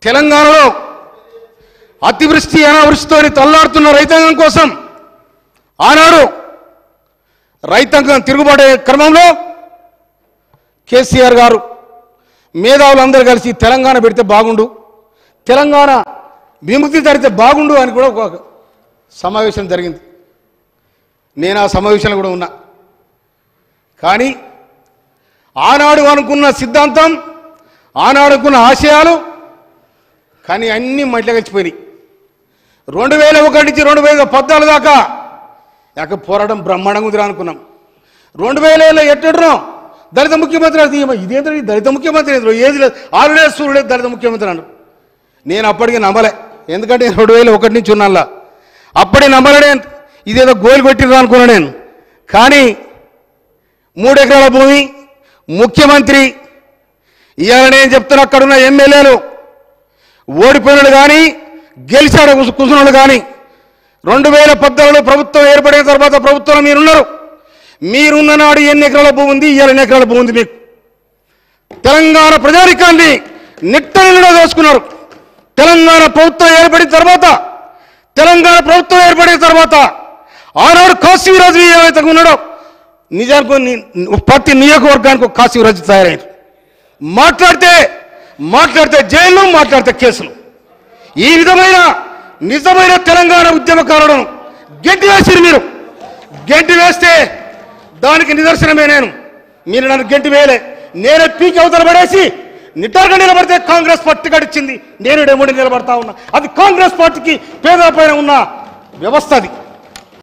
తెలంగాణలో అతివృష్టి అనావృష్టితో తల్లాడుతున్న రైతాంగం కోసం ఆనాడు రైతాంగం తిరుగుబాటు క్రమంలో కేసీఆర్ గారు మేధావులందరూ కలిసి తెలంగాణ పెడితే బాగుండు, తెలంగాణ విముక్తి జరిగితే బాగుండు అని కూడా ఒక సమావేశం జరిగింది. నేను ఆ సమావేశంలో కూడా ఉన్నా. కానీ ఆనాడు అనుకున్న సిద్ధాంతం, ఆనాడు అనుకున్న ఆశయాలు కానీ అన్నీ మట్టిలో కలిసిపోయినాయి. 2001 నుంచి 2014 దాకా పోరాటం బ్రహ్మాండంగా ఉందిరా అనుకున్నాం. 2000 ఎట్టడో దళిత ముఖ్యమంత్రి అది ఇదేంద్ర దళిత ముఖ్యమంత్రి ఏది లేదు, 6 లేదు సూర్యుడు లేదు, దళిత ముఖ్యమంత్రి అన్నాడు. నేను అప్పటికి నమ్మలే, ఎందుకంటే 2001 నుంచి ఉన్నాలా అప్పటికి నమ్మలే. ఇదేదో గోలు పెట్టిరా అనుకున్నా నేను. కానీ 3 ఎకరాల భూమి ముఖ్యమంత్రి ఇవాళ నేను చెప్తున్నా, అక్కడున్న ఎమ్మెల్యేలు ఓడిపోయినాడు కానీ గెలిచాడు కూర్చున్నాడు కానీ 2014లో ప్రభుత్వం ఏర్పడిన తర్వాత ప్రభుత్వంలో మీరున్నారు. మీరున్న నాడు ఎన్ని ఎకరాల భూమి ఉంది, ఇవాళ ఎన్ని ఎకరాల భూమి ఉంది మీకు? తెలంగాణ ప్రజానికాన్ని నిట్టనిలో దోచుకున్నారు. తెలంగాణ ప్రభుత్వం ఏర్పడిన తర్వాత ఆనాడు కాశీరాజు ఏవైతే ఉన్నాడో నిజానికి ప్రతి నియోజకవర్గానికి ఒక కాశీరాజు తయారయ్యారు. మాట్లాడితే జైలు, మాట్లాడితే కేసులు. ఈ విధమైన నిజమైన తెలంగాణ ఉద్యమకారులను గెంటి వేసిరు. మీరు గెంటి వేస్తే దానికి నిదర్శనమే మీరు నన్ను గెంటి వేయలే. నేనే పీకి అవతల పడేసి నిటారుగా నిలబడితే కాంగ్రెస్ పార్టీ గడిచింది. నేను 7 నిలబడతా ఉన్నా. అది కాంగ్రెస్ పార్టీకి పేద పైన ఉన్న వ్యవస్థ. అది